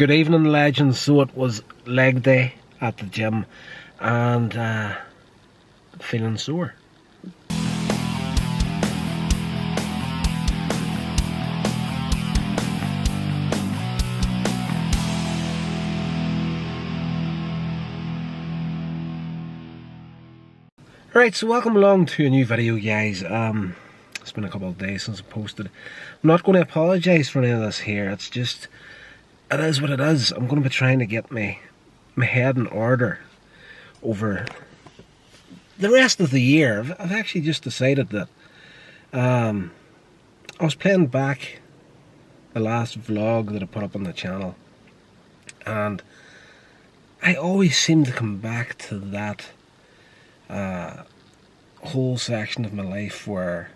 Good evening, legends. So it was leg day at the gym and feeling sore. Right, so welcome along to a new video, guys. It's been a couple of days since I posted. I'm not going to apologise for any of this here. It's just, it is what it is. I'm going to be trying to get my head in order over the rest of the year. I've actually just decided that I was playing back the last vlog that I put up on the channel, and I always seem to come back to that whole section of my life where,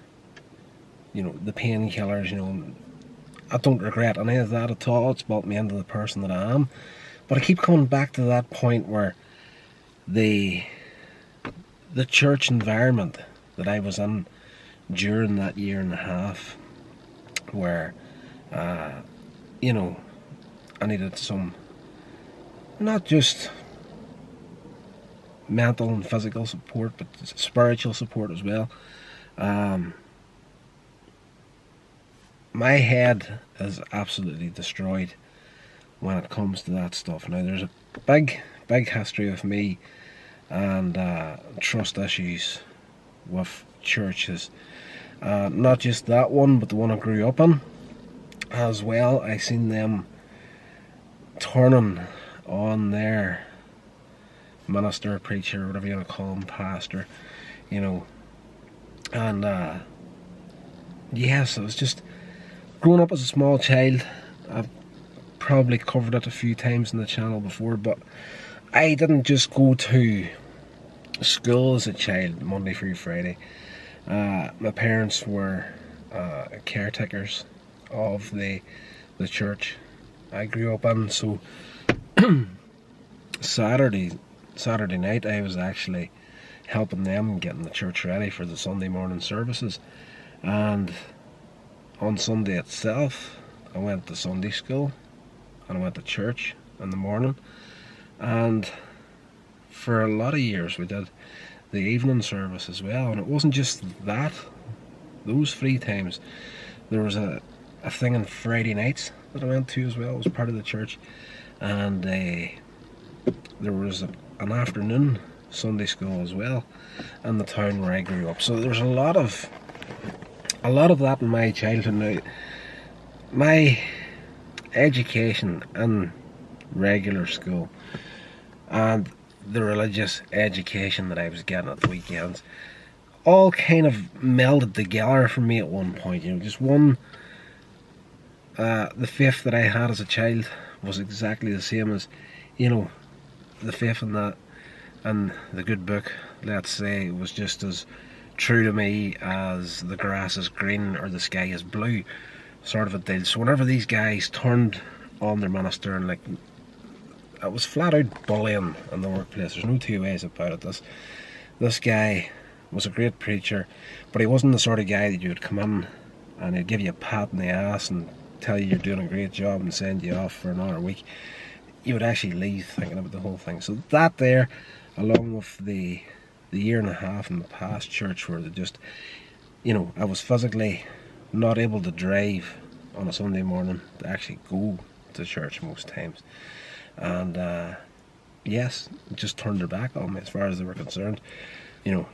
you know, the painkillers, you know, I don't regret any of that at all. It's brought me into the person that I am. But I keep coming back to that point where the church environment that I was in during that year and a half, where, you know, I needed some, not just mental and physical support, but spiritual support as well. My head is absolutely destroyed when it comes to that stuff. Now, there's a big history of me and trust issues with churches. Not just that one, but the one I grew up in as well. I seen them turning on their minister, preacher, whatever you want to call him, pastor, you know. And yes, it was just growing up as a small child. I've probably covered it a few times in the channel before, but I didn't just go to school as a child Monday through Friday. My parents were caretakers of the church I grew up in, so Saturday night I was actually helping them getting the church ready for the Sunday morning services. And on Sunday itself I went to Sunday school and I went to church in the morning, and for a lot of years we did the evening service as well. And it wasn't just that, those 3 times. There was a thing on Friday nights that I went to as well. It was part of the church, and there was an afternoon Sunday school as well in the town where I grew up. So there's a lot of that in my childhood. Now, my education in regular school and the religious education that I was getting at the weekends all kind of melded together for me at one point. You know, just one, the faith that I had as a child was exactly the same as, you know, the faith in that, and the good book, let's say, was just as true to me as the grass is green or the sky is blue sort of a deal. So whenever these guys turned on their minister, and like, it was flat out bullying in the workplace, there's no two ways about it. This guy was a great preacher, but he wasn't the sort of guy that you would come in and he'd give you a pat in the ass and tell you you're doing a great job and send you off for another week. You would actually leave thinking about the whole thing. So that there, along with the year and a half in the past church where they just, you know, I was physically not able to drive on a Sunday morning to actually go to church most times. And yes, it just turned their back on me as far as they were concerned. You know,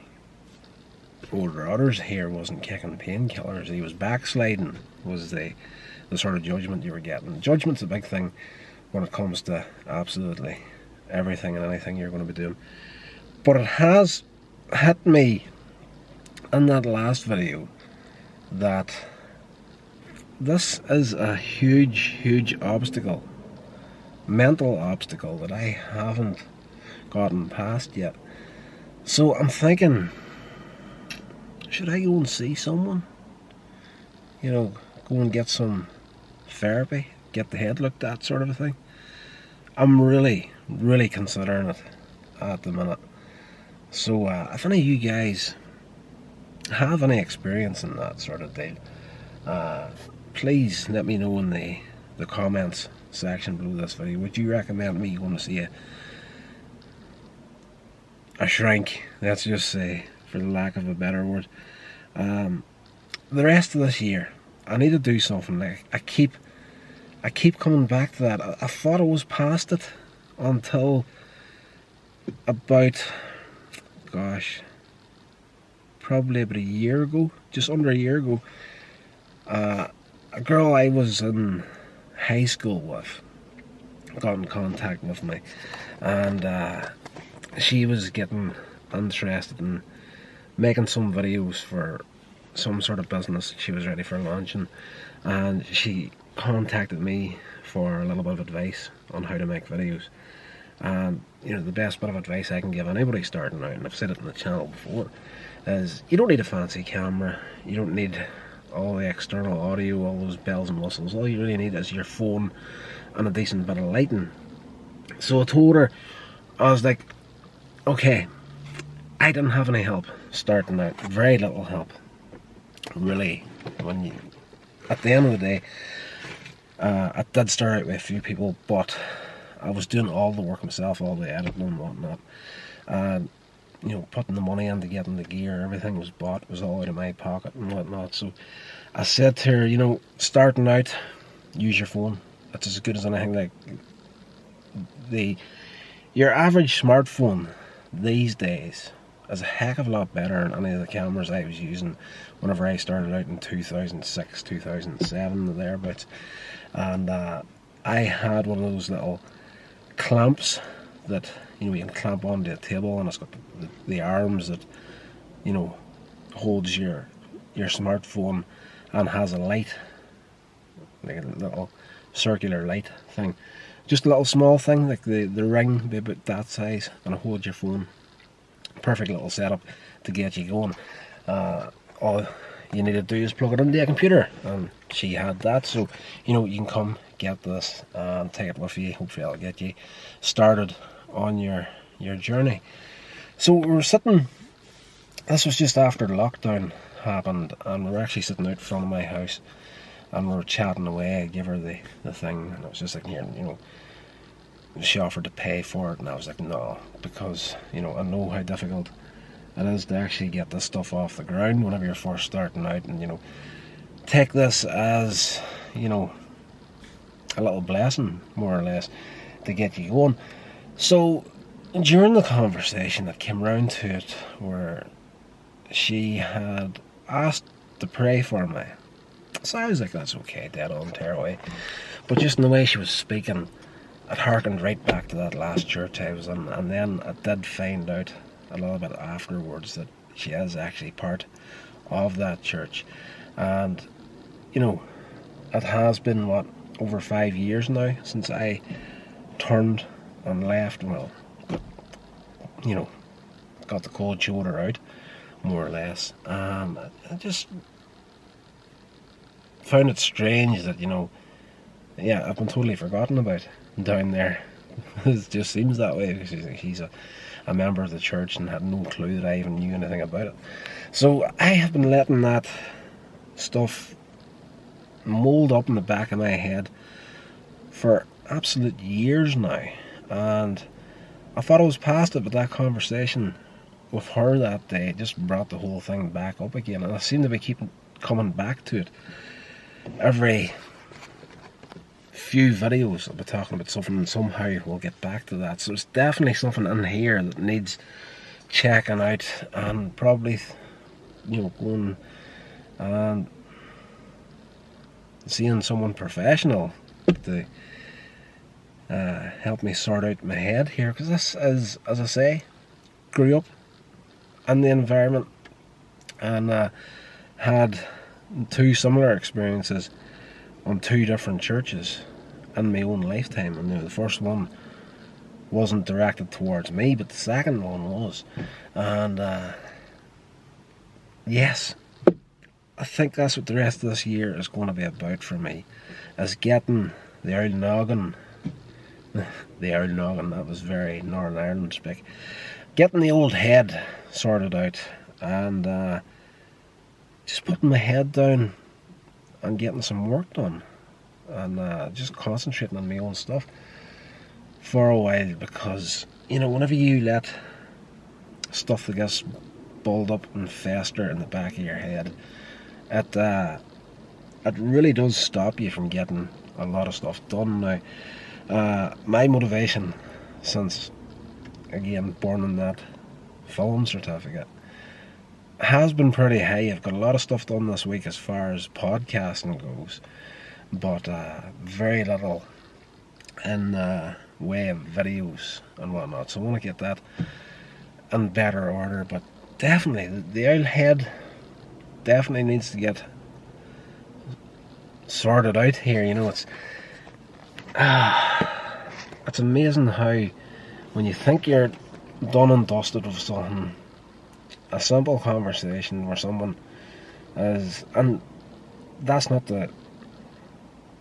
older others here wasn't kicking painkillers, he was backsliding, was the sort of judgment you were getting. Judgment's a big thing when it comes to absolutely everything and anything you're going to be doing. But it has hit me in that last video that this is a huge obstacle, mental obstacle, that I haven't gotten past yet. So I'm thinking, should I go and see someone? You know, go and get some therapy, get the head looked at, sort of a thing. I'm really considering it at the minute. So if any of you guys have any experience in that sort of deal, please let me know in the comments section below this video. Would you recommend me going to see a shrink, let's just say, for the lack of a better word? The rest of this year, I need to do something. Like, I keep coming back to that. I thought I was past it until about, gosh, probably about a year ago, just under a year ago. A girl I was in high school with got in contact with me, and she was getting interested in making some videos for some sort of business she was ready for launching, and she contacted me for a little bit of advice on how to make videos. And you know, the best bit of advice I can give anybody starting out, and I've said it on the channel before, is you don't need a fancy camera, you don't need all the external audio, all those bells and whistles. All you really need is your phone and a decent bit of lighting. So I told her, I was like, okay, I didn't have any help starting out, very little help, really. At the end of the day, I did start out with a few people, but I was doing all the work myself, all the editing and whatnot, and you know, putting the money into getting the gear, everything was bought, was all out of my pocket and whatnot. So I said to her, you know, starting out, use your phone. That's as good as anything. Like, your average smartphone these days is a heck of a lot better than any of the cameras I was using whenever I started out in 2006, 2007, thereabouts. And I had one of those little clamps that, you know, you can clamp onto a table, and it's got the arms that, you know, holds your smartphone, and has a light, like a little circular light thing. Just a little small thing, like the ring, be about that size, and it holds your phone. Perfect little setup to get you going. All you need to do is plug it into a computer, and she had that. So, you know, you can come get this and take it with you. Hopefully that'll get you started on your journey. So we were sitting, this was just after the lockdown happened, and we were actually sitting out front of my house, and we were chatting away. I gave her the thing, and I was just like, here, you know, she offered to pay for it, and I was like, no, because, you know, I know how difficult it is to actually get this stuff off the ground whenever you're first starting out, and, you know, take this as, you know, a little blessing, more or less, to get you going. So during the conversation, it came round to it where she had asked to pray for me. So I was like, that's okay, dead on, tear away. But just in the way she was speaking, it harkened right back to that last church I was in. And then I did find out a little bit afterwards that she is actually part of that church. And, you know, it has been, what, over 5 years now since I turned and left. Well, you know, got the cold shoulder out, more or less. I just found it strange that, you know, yeah, I've been totally forgotten about down there. It just seems that way, because he's a member of the church and had no clue that I even knew anything about it. So I have been letting that stuff mold up in the back of my head for absolute years now, and I thought I was past it, but that conversation with her that day just brought the whole thing back up again, and I seem to be keeping coming back to it. Every few videos I'll be talking about something, and somehow we'll get back to that. So it's definitely something in here that needs checking out, and probably, you know, going and seeing someone professional to help me sort out my head here, because this is, as I say, grew up in the environment, and had two similar experiences on two different churches in my own lifetime. And, you know, the first one wasn't directed towards me, but the second one was. And yes, I think that's what the rest of this year is going to be about for me, is getting the old noggin, that was very Northern Ireland speak, getting the old head sorted out, and just putting my head down and getting some work done. and just concentrating on my own stuff for a while, because whenever you let stuff that gets balled up and fester in the back of your head, it really does stop you from getting a lot of stuff done. Now, my motivation since, again, burning that film certificate has been pretty high. I've got a lot of stuff done this week as far as podcasting goes, but very little in way of videos and whatnot, so I want to get that in better order. But definitely the old head definitely needs to get sorted out here. It's amazing how when you think you're done and dusted with something, a simple conversation where someone is, and that's not to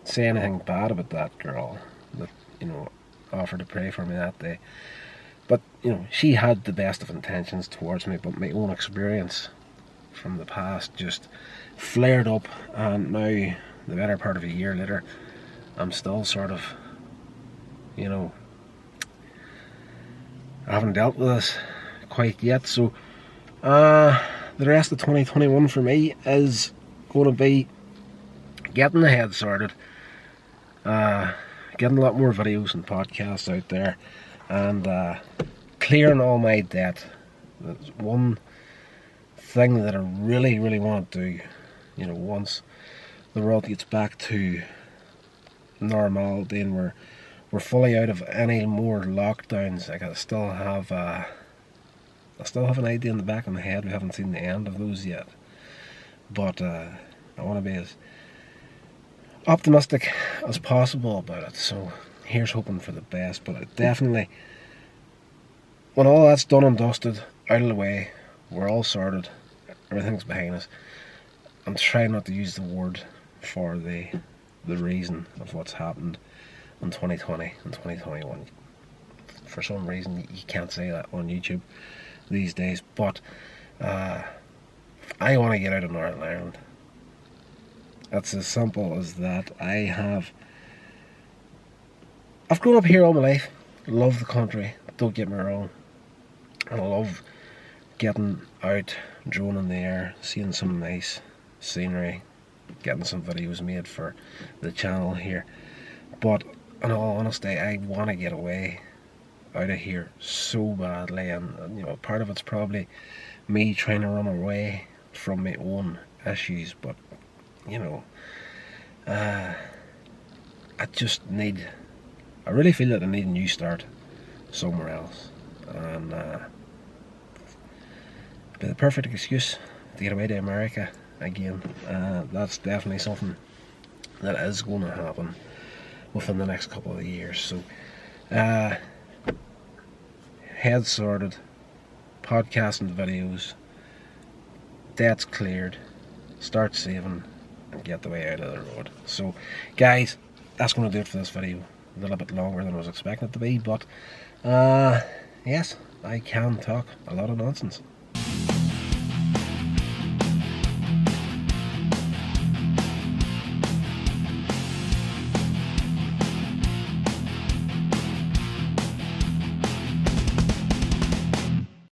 say anything bad about that girl that offered to pray for me that day, but she had the best of intentions towards me, but my own experience from the past just flared up, and now, the better part of a year later, I'm still sort of, I haven't dealt with this quite yet. So the rest of 2021 for me is going to be getting the head sorted, getting a lot more videos and podcasts out there, and clearing all my debt. That's one thing that I really, really want to do. Once the world gets back to normality and we're fully out of any more lockdowns, I still have an idea in the back of my head. We haven't seen the end of those yet, but I want to be as optimistic as possible about it. So here's hoping for the best. But it definitely, when all that's done and dusted, out of the way, we're all sorted, everything's behind us, I'm trying not to use the word for the reason of what's happened in 2020 and 2021. For some reason you can't say that on YouTube these days, but I want to get out of Northern Ireland. That's as simple as that. I've grown up here all my life, love the country, don't get me wrong, and I love getting out, droning in the air, seeing some nice scenery, getting some videos made for the channel here. But in all honesty, I want to get away out of here so badly, and part of it's probably me trying to run away from my own issues, but I really feel that I need a new start somewhere else, and be the perfect excuse to get away to America again. That's definitely something that is going to happen within the next couple of years. So head sorted, podcasting videos, debts cleared, start saving, and get the way out of the road. So guys, that's going to do it for this video. A little bit longer than I was expecting it to be, but yes, I can talk a lot of nonsense.